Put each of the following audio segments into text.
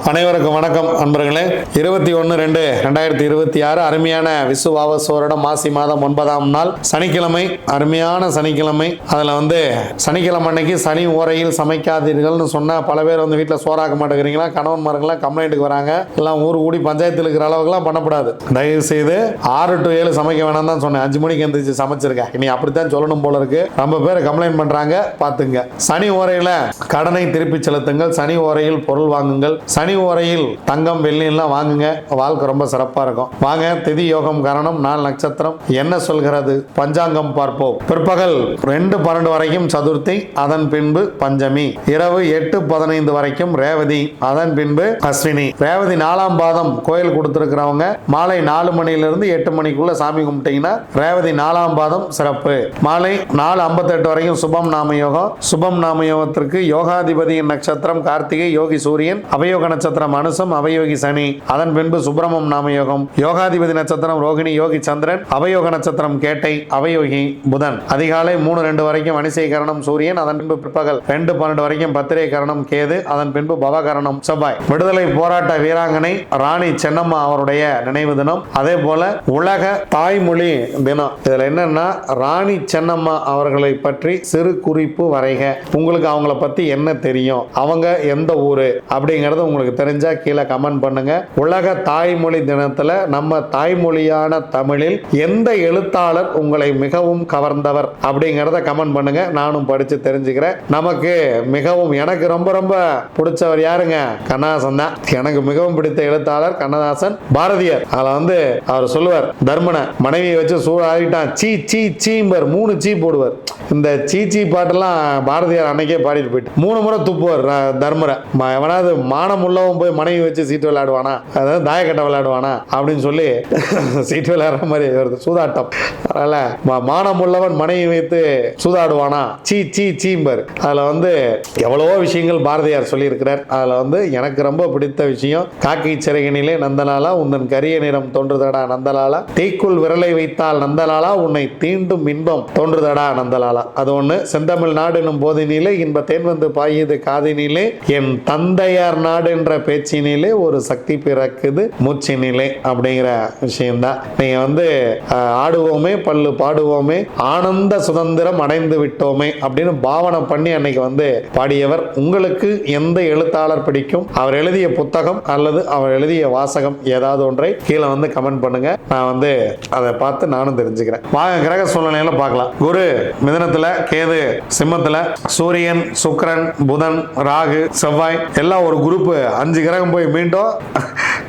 அனைவருக்கும் வணக்கம் அன்பர்களே. 21/2/2026 அருமையான விசுவாவசு வருடம் மாசி மாதம் 9ஆம் நாள் சனிக்கிழமை. அருமையான சனிக்கிழமை. அதில் சனிக்கிழமை அன்னைக்கு சனி ஓரையில் சமைக்காதீர்கள்னு சொன்னால் பல பேர் வீட்டில் சோறாக்க மாட்டேங்கிறீங்களா, கணவன்மார்கள்லாம் கம்ப்ளைண்ட்டுக்கு வராங்க. எல்லாம் ஊர் கூடி பஞ்சாயத்தில் இருக்கிற அளவுக்குலாம் பண்ணக்கூடாது. தயவு செய்து 6 to 7 சமைக்க வேணாம் தான் சொன்னேன். 5 மணிக்கு எந்திரிச்சு சமைச்சிருக்கேன். இனி அப்படித்தான் சொல்லணும் போல இருக்கு. ரொம்ப பேர் கம்ப்ளைண்ட் பண்றாங்க, பார்த்துங்க. சனி ஓரையில் கடனை திருப்பி செலுத்துங்கள். சனி ஓரையில் பொருள் வாங்குங்கள். சனி ஓரையில் தங்கம் வெள்ளி எல்லாம் வாங்குங்க. வாழ்க்கை ரொம்ப சிறப்பா இருக்கும். வாங்க, திதி யோகம் கரணம் 4 நட்சத்திரம் என்ன சொல்கிறது பஞ்சாங்கம் பார்ப்போம். பிற்பகல் 2:12 வரைக்கும் சதுர்த்தி, அதன் பின்பு பஞ்சமி. இரவு 8:15 வரைக்கும் ரேவதி, அதன் பின்பு அஸ்வினி. ரேவதி 4ஆம் பாதம் கோயில் கொடுத்திருக்கிறவங்க மாலை 4 மணியிலிருந்து 8 மணிக்குள்ள சாமி கும்பிட்டீங்கன்னா ரேவதி 4ஆம் பாதம் சிறப்பு. மாலை 4:58 வரைக்கும் சுபம் நாம யோகம். சுபம் நாம யோகத்திற்கு யோகாதிபதியின் நட்சத்திரம் கார்த்திகை, யோகி சூரியன். அவயோக நட்சத்திரம் அனுசம், அவயோகி சனி. அதன் பின்பு சுப்பிரமம் நாம யோகம். யோகாதிபதி நட்சத்திரம் ரோகிணி, யோகி சந்திரன். அவயோக நட்சத்திரம் கேட்டை, அவயோகி புதன். அதிகாலை 3:02 வரைக்கும் வணிசை கரணம் சூரியன். அதன் பின்பு பிற்பகல் 2:12 வரைக்கும் பத்திரை கரணம் கேது. அதன் பின்பு பவகரணம் செவ்வாய். விடுதலை போராட்ட வீராங்கனை ராணி சென்னம்மா அவருடைய நினைவு தினம். அதே போல உலக தாய்மொழி தினம். இதுல என்னன்னா, ராணி சென்னம்மா அவர்களை பற்றி சிறு குறிப்பு வரைக. உங்களுக்கு அவங்கள பத்தி என்ன தெரியும், அவங்க எந்த ஊரு அப்படிங்கறது உங்களுக்கு தெரிஞ்சா கீழே கமெண்ட் பண்ணுங்க. உலக தாய்மொழி தினத்துல நம்ம தாய்மொழியான தமிழில் எந்த எழுத்தாளர் உங்களை மிகவும் கவர்ந்தவர் அப்படிங்கறத கமெண்ட் பண்ணுங்க. நானும் படிச்சு தெரிஞ்சுக்கிறேன். நமக்கு மிகவும் எனக்கு ரொம்ப ரொம்ப பிடிச்சவர் யாருங்க? கண்ணதாசன் தான். எனக்கு மிகவும் பிடித்த எழுத்தாளர் கண்ணதாசன். பாரதியார் அதுல அவர் சொல்லுவார், தர்மனை மனைவியை வச்சு சூடாடிட்டான், சீ சீ சீம்பர் 3 சீ போடுவார். இந்த சீச்சி பாட்டெல்லாம் பாரதியார் அன்னைக்கே பாடிட்டு போயிட்டு 3 முறை துப்புவார் தர்மரை. எவனாவது மானம் உள்ளவன் போய் மனைவி வச்சு சீட்டு விளையாடுவானா, அதாவது தாயக்கட்டை விளையாடுவானா அப்படின்னு சொல்லி சீட்டு விளையாடுற மாதிரி வருது சூதாட்டம். அதனால மானம் உள்ளவன் மனைவி வைத்து சூதாடுவானா, சீ சீ சீம்பர். அதுல எவ்வளவோ விஷயங்கள் பாரதியார் சொல்லி இருக்கிறார். அதுல எனக்கு ரொம்ப பிடித்த விஷயம், காக்கை சிறகினிலே நந்தலாலா உந்தன் கரிய நிறம் தோன்றுதடா நந்தலாலா, தீக்குள் விரலை வைத்தால் நந்தலாலா உன்னை தீண்டும் இன்பம் தோன்றுதடா நந்தலாலா. அது ஒண்ணு. செந்தமிழ் நாடு எனும் போதினிலே இன்ப தேன் வந்து பாயுது காதினிலே, என் தந்தையார் நாடு என்ற பேச்சினிலே ஒரு சக்தி பிறக்குது மூச்சினிலே அப்படிங்கிற விஷயம்தான். நீங்க ஆடுவோமே பல்லு பாடுவோமே ஆனந்த சுதந்திரம் அடைந்து விட்டோமே அப்படின்னு பாவனை பண்ணி அன்னைக்கு பாடியவர். உங்களுக்கு எந்த எழுத்தாளர் பிடிக்கும், அவர் எழுதிய புத்தகம் அல்லது அவர் எழுதிய வாசகம் ஏதாவது ஒன்றை கீழே கமெண்ட் பண்ணுங்க. நான் அதை பார்த்து நானும் தெரிஞ்சுக்கிறேன். வாங்க கிரக சூழ்நிலையில பார்க்கலாம். குரு மிதுனத்துல, கேது சிம்மத்துல, சூரியன் சுக்கிரன் புதன் ராகு செவ்வாய் எல்லாம் ஒரு குரூப். 5 கிரகம் போய் மீண்டும்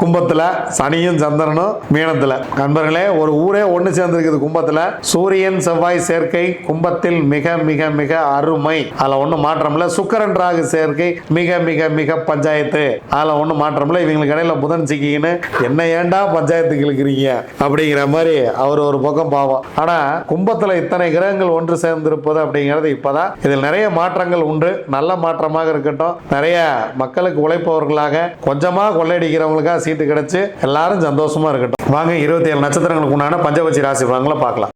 கும்பத்துல, சனியும் சந்திரனும் மீனத்துல. நண்பர்களே, ஒரு ஊரே ஒண்ணு சேர்ந்திருக்குது கும்பத்துல. சூரியன் செவ்வாய் சேர்க்கை கும்பத்தில் மிக மிக மிக அருமை. அதுல ஒண்ணு மாற்றம் இல்ல. சுக்கிரன் ராகு சேர்க்கை மிக மிக மிக பஞ்சாயத்து. அதுல ஒண்ணு மாற்றம் இல்ல. இவங்களுக்கு இடையில புதன் சிக்கின்னு என்ன ஏண்டா பஞ்சாயத்துக்கு இருக்கிறீங்க அப்படிங்கிற மாதிரி அவர் ஒரு பக்கம் பாவம். ஆனா கும்பத்துல இத்தனை கிரகங்கள் ஒன்று சேர்ந்திருப்பது அப்படிங்கிறது இப்பதான். இதில் நிறைய மாற்றங்கள் உண்டு. நல்ல மாற்றமாக இருக்கட்டும். நிறைய மக்களுக்கு உழைப்பவர்களாக, கொஞ்சமா கொள்ளையடிக்கிறவங்களுக்காக சீட்டு கிடைச்சு எல்லாரும் சந்தோஷமா இருக்கட்டும். வாங்க 27 நட்சத்திரங்களுக்கு உண்டான பஞ்சபட்சி ராசி பலன்களை பார்க்கலாம்.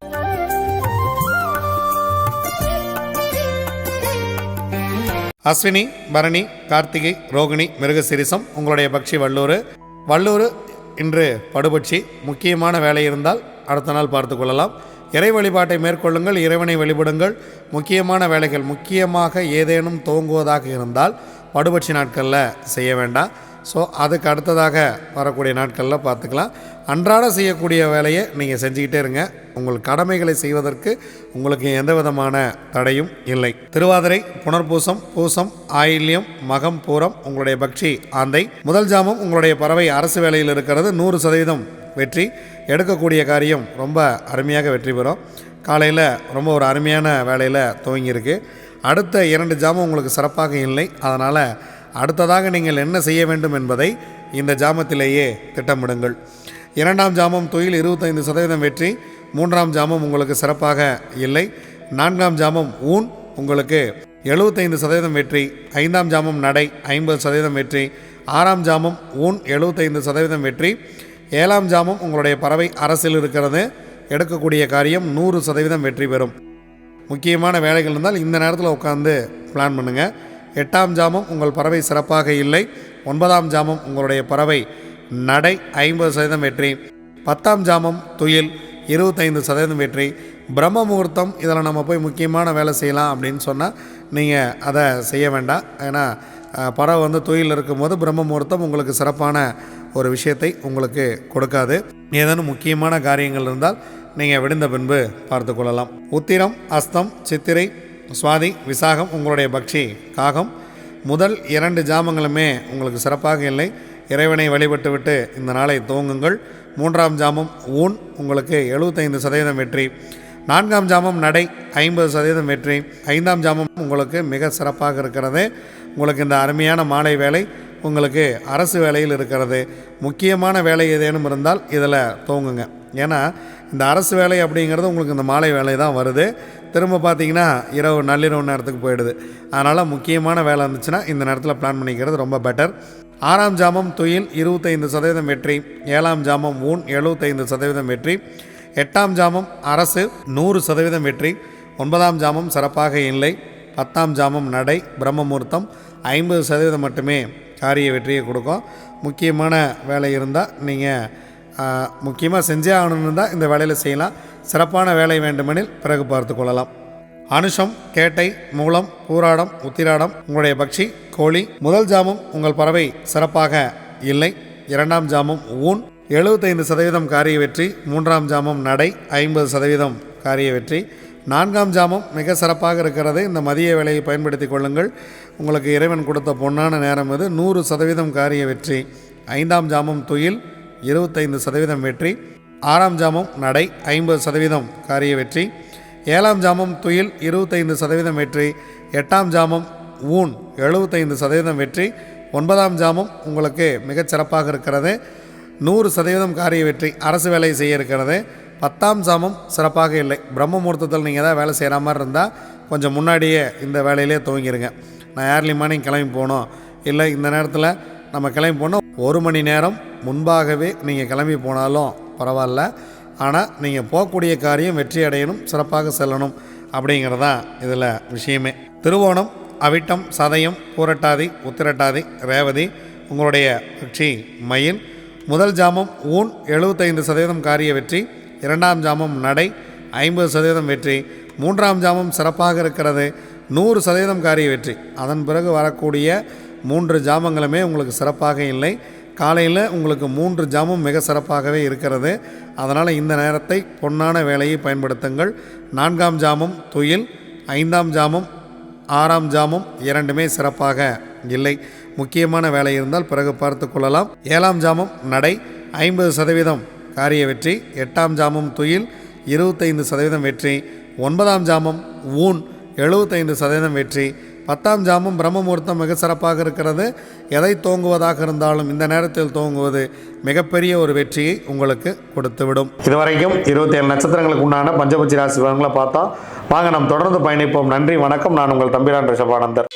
அஸ்வினி, பரணி, கார்த்திகை, ரோகிணி, மிருகசீரிசம் உங்களுடைய பட்சி வல்லூர் இன்று படுபட்சி. முக்கியமான வேலை இருந்தால் அடுத்த நாள் பார்த்து கொள்ளலாம். இறை வழிபாட்டை மேற்கொள்ளுங்கள். இறைவனை வழிபடுங்கள். முக்கியமான வேலைகள், முக்கியமாக ஏதேனும் துவங்குவதாக இருந்தால் படுபட்சி நாட்களில் செய்ய வேண்டாம். ஸோ அதுக்கு அடுத்ததாக வரக்கூடிய நாட்களில் பார்த்துக்கலாம். அன்றாட செய்யக்கூடிய வேலையை நீங்கள் செஞ்சுக்கிட்டே இருங்க. உங்கள் கடமைகளை செய்வதற்கு உங்களுக்கு எந்த விதமான தடையும் இல்லை. திருவாதிரை, புனர்பூசம், பூசம், ஆயில்யம், மகம், பூரம் உங்களுடைய பக்ஷி ஆந்தை. முதல் ஜாமம் உங்களுடைய பறவை அரசு வேலையில் இருக்கிறது. 100% வெற்றி. எடுக்கக்கூடிய காரியம் ரொம்ப அருமையாக வெற்றி பெறும். காலையில் ரொம்ப ஒரு அருமையான வேலையில் துவங்கியிருக்கு. அடுத்த 2 ஜாமம் உங்களுக்கு சிறப்பாக இல்லை. அதனால் அடுத்ததாக நீங்கள் என்ன செய்ய வேண்டும் என்பதை இந்த ஜாமத்திலேயே திட்டமிடுங்கள். 2ஆம் ஜாமம் தொழில் 25% வெற்றி. 3ஆம் ஜாமம் உங்களுக்கு சிறப்பாக இல்லை. 4ஆம் ஜாமம் ஊன் உங்களுக்கு 75% வெற்றி. 5ஆம் ஜாமம் நடை 50% வெற்றி. 6ஆம் ஜாமம் ஊன் 75% வெற்றி. 7ஆம் ஜாமம் உங்களுடைய பறவை அரசில் இருக்கிறது. எடுக்கக்கூடிய காரியம் 100% வெற்றி பெறும். முக்கியமான வேலைகள் இருந்தால் இந்த நேரத்தில் உட்காந்து பிளான் பண்ணுங்கள். 8ஆம் ஜாமம் உங்கள் பறவை சிறப்பாக இல்லை. 9ஆம் ஜாமம் உங்களுடைய பறவை நடை 50% வெற்றி. 10ஆம் ஜாமம் துயில் 25% வெற்றி. பிரம்ம முகூர்த்தம் இதில் நம்ம போய் முக்கியமான வேலை செய்யலாம் அப்படின்னு சொன்னால் நீங்கள் அதை செய்ய வேண்டாம். ஏன்னா பறவை துயில் இருக்கும்போது பிரம்ம முகூர்த்தம் உங்களுக்கு சிறப்பான ஒரு விஷயத்தை உங்களுக்கு கொடுக்காது. ஏதேனும் முக்கியமான காரியங்கள் இருந்தால் நீங்கள் விடுந்த பின்பு பார்த்து கொள்ளலாம். உத்திரம், அஸ்தம், சித்திரை, சுவாதி, விசாகம் உங்களுடைய பக்ஷி காகம். முதல் 2 ஜாமங்களுமே உங்களுக்கு சிறப்பாக இல்லை. இறைவனை வழிபட்டு விட்டு இந்த நாளை துவங்குங்கள். 3ஆம் ஜாமம் ஊன் உங்களுக்கு 75% வெற்றி. 4ஆம் ஜாமம் நடை 50% வெற்றி. 5ஆம் ஜாமம் உங்களுக்கு மிக சிறப்பாக இருக்கிறது. உங்களுக்கு இந்த அருமையான மாலை வேலை உங்களுக்கு அரசு வேலையில் இருக்கிறது. முக்கியமான வேலை ஏதேனும் இருந்தால் இதில் துவங்குங்க. ஏன்னா இந்த அரசு வேலை அப்படிங்கிறது உங்களுக்கு இந்த மாலை வேலை தான் வருது. திரும்ப பார்த்தீங்கன்னா நள்ளிரவு நேரத்துக்கு போயிடுது. அதனால் முக்கியமான வேலை இருந்துச்சுன்னா இந்த நேரத்தில் பிளான் பண்ணிக்கிறது ரொம்ப பெட்டர். 6ஆம் ஜாமம் துயில் 25% வெற்றி. 7ஆம் ஜாமம் ஊன் 75% வெற்றி. 8ஆம் ஜாமம் அரசு 100% வெற்றி. 9ஆம் ஜாமம் சிறப்பாக இல்லை. 10ஆம் ஜாமம் நடை பிரம்ம முகூர்த்தம் 50% மட்டுமே காரிய வெற்றியை கொடுக்கும். முக்கியமான வேலை இருந்தால் நீங்கள் முக்கியமாக செஞ்சே ஆகணும்னு தான் இந்த வேலையில் செய்யலாம். சிறப்பான வேலை வேண்டுமெனில் பிறகு பார்த்து கொள்ளலாம். அனுஷம், கேட்டை, மூலம், பூராடம், உத்திராடம் உங்களுடைய பக்ஷி கோழி. முதல் ஜாமம் உங்கள் பறவை சிறப்பாக இல்லை. 2ஆம் ஜாமம் ஊன் 75% காரிய வெற்றி. 3ஆம் ஜாமம் நடை 50% காரிய வெற்றி. 4ஆம் ஜாமம் மிக சிறப்பாக இருக்கிறது. இந்த மதிய வேலையை பயன்படுத்தி கொள்ளுங்கள். உங்களுக்கு இறைவன் கொடுத்த பொன்னான நேரம் இது. 100% காரிய வெற்றி. 5ஆம் ஜாமம் துயில் 25% வெற்றி. 6ஆம் ஜாமம் நடை 50% காரிய வெற்றி. 7ஆம் ஜாமம் துயில் 25% வெற்றி. 8ஆம் ஜாமம் ஊன் 75% வெற்றி. 9ஆம் ஜாமம் உங்களுக்கு மிகச்சிறப்பாக இருக்கிறது. 100% காரிய வெற்றி. அரசு வேலை செய்ய இருக்கிறது. 10ஆம் ஜாமம் சிறப்பாக இல்லை. பிரம்ம முகூர்த்தத்தில் நீங்கள் ஏதாவது வேலை செய்கிற மாதிரி இருந்தால் கொஞ்சம் முன்னாடியே இந்த வேலையிலே துவங்கிடுங்க. நான் ஏர்லி மார்னிங் கிளம்பி போகணும், இல்லை இந்த நேரத்தில் நம்ம கிளம்பி போனோம், 1 மணி நேரம் முன்பாகவே நீங்கள் கிளம்பி போனாலும் பரவாயில்ல. ஆனால் நீங்கள் போகக்கூடிய காரியம் வெற்றி அடையணும், சிறப்பாக செல்லணும் அப்படிங்கிறதான் இதில் விஷயமே. திருவோணம், அவிட்டம், சதயம், பூரட்டாதி, உத்திரட்டாதி, ரேவதி உங்களுடைய பட்சி மயில். முதல் ஜாமம் ஊன் 75% காரிய வெற்றி. 2ஆம் ஜாமம் நடை 50% வெற்றி. 3ஆம் ஜாமம் சிறப்பாக இருக்கிறது. 100% காரிய வெற்றி. அதன் பிறகு வரக்கூடிய 3 ஜாமங்களுமே உங்களுக்கு சிறப்பாக இல்லை. காலையில் உங்களுக்கு 3 ஜாமம் மிக சிறப்பாகவே இருக்கிறது. அதனால் இந்த நேரத்தை பொன்னான வேலையை பயன்படுத்துங்கள். 4ஆம் ஜாமம் துயில், 5ஆம் ஜாமம் 6ஆம் ஜாமம் இரண்டுமே சிறப்பாக இல்லை. முக்கியமான வேலை இருந்தால் பிறகு பார்த்து கொள்ளலாம். 7ஆம் ஜாமம் நடை 50% காரிய வெற்றி. 8ஆம் ஜாமம் துயில் 25% வெற்றி. 9ஆம் ஜாமம் ஊன் 75% வெற்றி. 10ஆம் ஜாமம் பிரம்ம முகூர்த்தம் மிக சிறப்பாக இருக்கிறது. எதை துவங்குவதாக இருந்தாலும் இந்த நேரத்தில் துவங்குவது மிகப்பெரிய ஒரு வெற்றியை உங்களுக்கு கொடுத்துவிடும். இதுவரைக்கும் 27 நட்சத்திரங்களுக்கு உண்டான பஞ்சபட்சி ராசி பலன்களை பார்த்தோம். வாங்க நாம் தொடர்ந்து பயணிப்போம். நன்றி, வணக்கம். நான் உங்கள் தம்பிரான் ரிஷபானந்தர்.